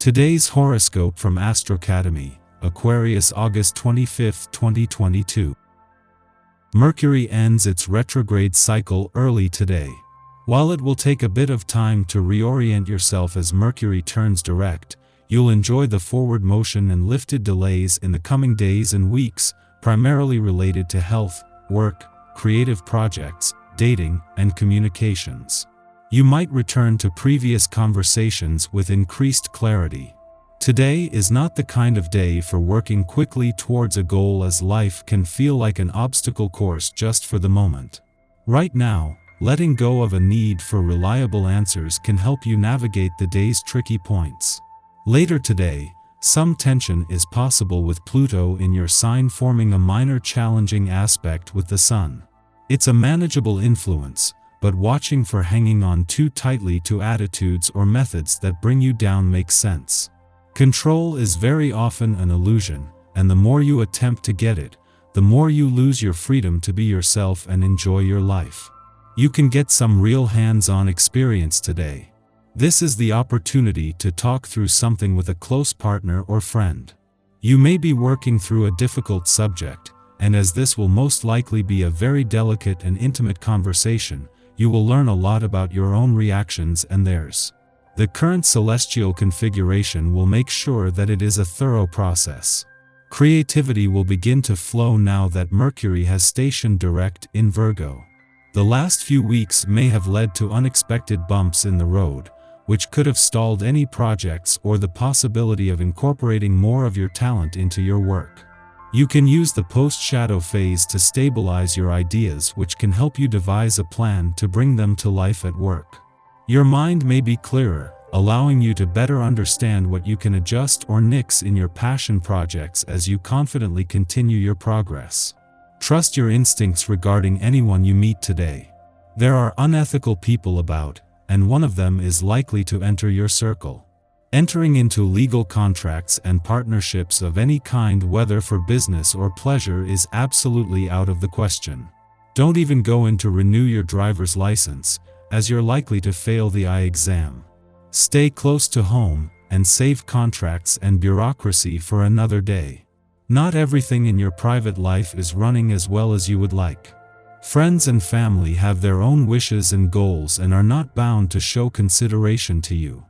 Today's horoscope from Astrocademy, Aquarius August 25, 2022. Mercury ends its retrograde cycle early today. While it will take a bit of time to reorient yourself as Mercury turns direct, you'll enjoy the forward motion and lifted delays in the coming days and weeks, primarily related to health, work, creative projects, dating, and communications. You might return to previous conversations with increased clarity. Today is not the kind of day for working quickly towards a goal, as life can feel like an obstacle course just for the moment. Right now, letting go of a need for reliable answers can help you navigate the day's tricky points. Later today, some tension is possible with Pluto in your sign, forming a minor challenging aspect with the Sun. It's a manageable influence, but watching for hanging on too tightly to attitudes or methods that bring you down makes sense. Control is very often an illusion, and the more you attempt to get it, the more you lose your freedom to be yourself and enjoy your life. You can get some real hands-on experience today. This is the opportunity to talk through something with a close partner or friend. You may be working through a difficult subject, and as this will most likely be a very delicate and intimate conversation, you will learn a lot about your own reactions and theirs. The current celestial configuration will make sure that it is a thorough process. Creativity will begin to flow now that Mercury has stationed direct in Virgo. The last few weeks may have led to unexpected bumps in the road, which could have stalled any projects or the possibility of incorporating more of your talent into your work. You can use the post-shadow phase to stabilize your ideas, which can help you devise a plan to bring them to life at work. Your mind may be clearer, allowing you to better understand what you can adjust or nix in your passion projects as you confidently continue your progress. Trust your instincts regarding anyone you meet today. There are unethical people about, and one of them is likely to enter your circle. Entering into legal contracts and partnerships of any kind, whether for business or pleasure, is absolutely out of the question. Don't even go in to renew your driver's license, as you're likely to fail the eye exam. Stay close to home and save contracts and bureaucracy for another day. Not everything in your private life is running as well as you would like. Friends and family have their own wishes and goals and are not bound to show consideration to you.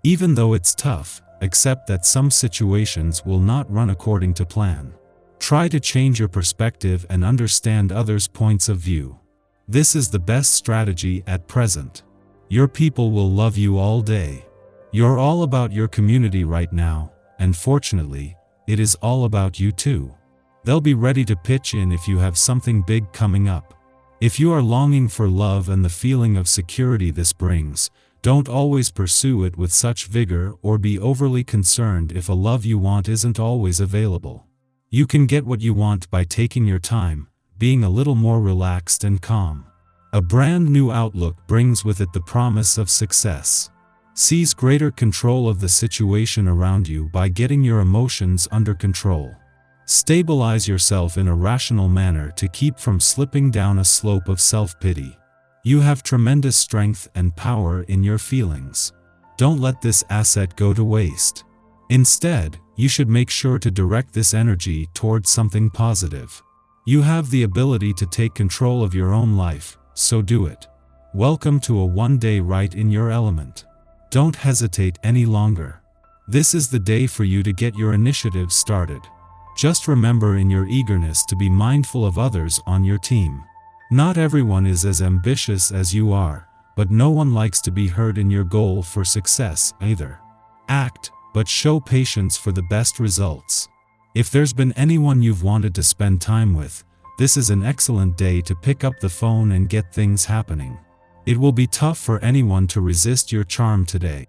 Even though it's tough, accept that some situations will not run according to plan. Try to change your perspective and understand others' points of view. This is the best strategy at present. Your people will love you all day. You're all about your community right now, and fortunately, it is all about you too. They'll be ready to pitch in if you have something big coming up. If you are longing for love and the feeling of security this brings, don't always pursue it with such vigor or be overly concerned if a love you want isn't always available. You can get what you want by taking your time, being a little more relaxed and calm. A brand new outlook brings with it the promise of success. Seize greater control of the situation around you by getting your emotions under control. Stabilize yourself in a rational manner to keep from slipping down a slope of self-pity. You have tremendous strength and power in your feelings. Don't let this asset go to waste. Instead, you should make sure to direct this energy towards something positive. You have the ability to take control of your own life, so do it. Welcome to a one-day right in your element. Don't hesitate any longer. This is the day for you to get your initiative started. Just remember in your eagerness to be mindful of others on your team. Not everyone is as ambitious as you are, but no one likes to be hurt in your goal for success either. Act, but show patience for the best results. If there's been anyone you've wanted to spend time with, this is an excellent day to pick up the phone and get things happening. It will be tough for anyone to resist your charm today.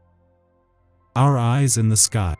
Our eyes in the sky.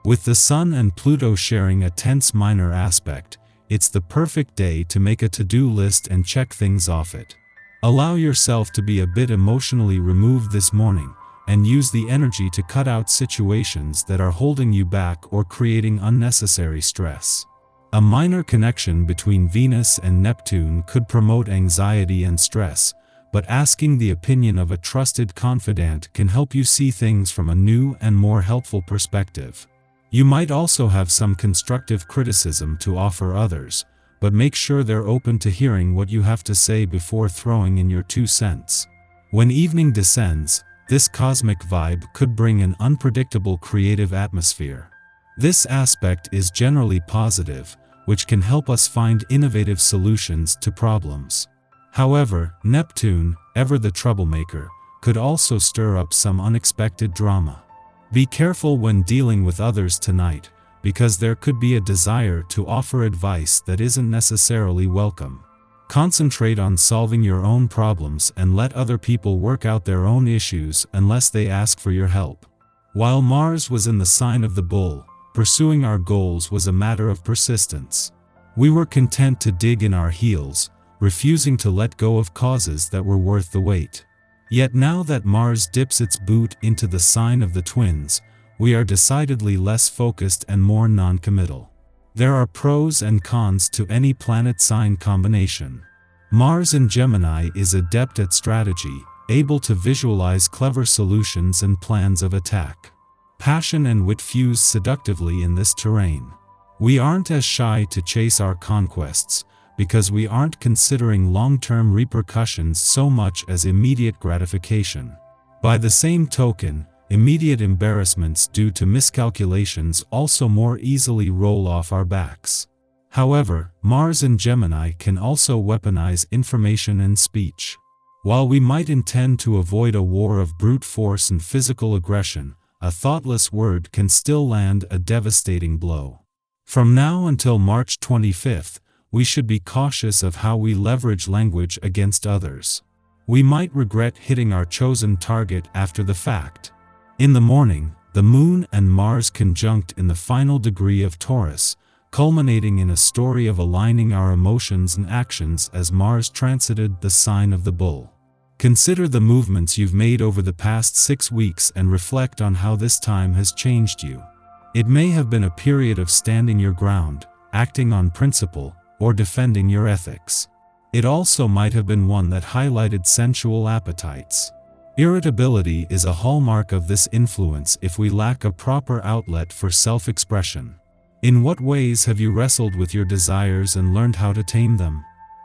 With the Sun and Pluto sharing a tense minor aspect, it's the perfect day to make a to-do list and check things off it. Allow yourself to be a bit emotionally removed this morning, and use the energy to cut out situations that are holding you back or creating unnecessary stress. A minor connection between Venus and Neptune could promote anxiety and stress, but asking the opinion of a trusted confidant can help you see things from a new and more helpful perspective. You might also have some constructive criticism to offer others, but make sure they're open to hearing what you have to say before throwing in your 2 cents. When evening descends, this cosmic vibe could bring an unpredictable creative atmosphere. This aspect is generally positive, which can help us find innovative solutions to problems. However, Neptune, ever the troublemaker, could also stir up some unexpected drama. Be careful when dealing with others tonight, because there could be a desire to offer advice that isn't necessarily welcome. Concentrate on solving your own problems and let other people work out their own issues unless they ask for your help. While Mars was in the sign of the Bull, pursuing our goals was a matter of persistence. We were content to dig in our heels, refusing to let go of causes that were worth the wait. Yet now that Mars dips its boot into the sign of the Twins, we are decidedly less focused and more non-committal. There are pros and cons to any planet-sign combination. Mars in Gemini is adept at strategy, able to visualize clever solutions and plans of attack. Passion and wit fuse seductively in this terrain. We aren't as shy to chase our conquests, because we aren't considering long-term repercussions so much as immediate gratification. By the same token, immediate embarrassments due to miscalculations also more easily roll off our backs. However, Mars in Gemini can also weaponize information and speech. While we might intend to avoid a war of brute force and physical aggression, a thoughtless word can still land a devastating blow. From now until March 25th, we should be cautious of how we leverage language against others. We might regret hitting our chosen target after the fact. In the morning, the Moon and Mars conjunct in the final degree of Taurus, culminating in a story of aligning our emotions and actions as Mars transited the sign of the Bull. Consider the movements you've made over the past 6 weeks and reflect on how this time has changed you. It may have been a period of standing your ground, acting on principle, or defending your ethics. It also might have been one that highlighted sensual appetites. Irritability is a hallmark of this influence if we lack a proper outlet for self-expression. In what ways have you wrestled with your desires and learned how to tame them?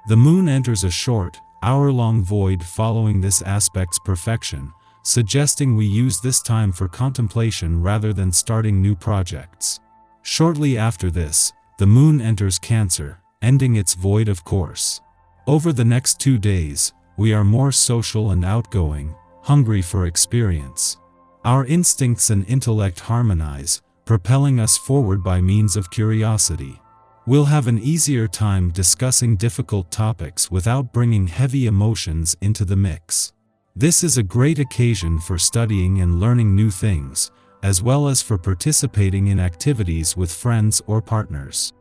The Moon enters a short, hour-long void following this aspect's perfection, suggesting we use this time for contemplation rather than starting new projects. Shortly after this, the Moon enters Cancer, ending its void of course. Over the next 2 days, we are more social and outgoing, hungry for experience. Our instincts and intellect harmonize, propelling us forward by means of curiosity. We'll have an easier time discussing difficult topics without bringing heavy emotions into the mix. This is a great occasion for studying and learning new things, as well as for participating in activities with friends or partners.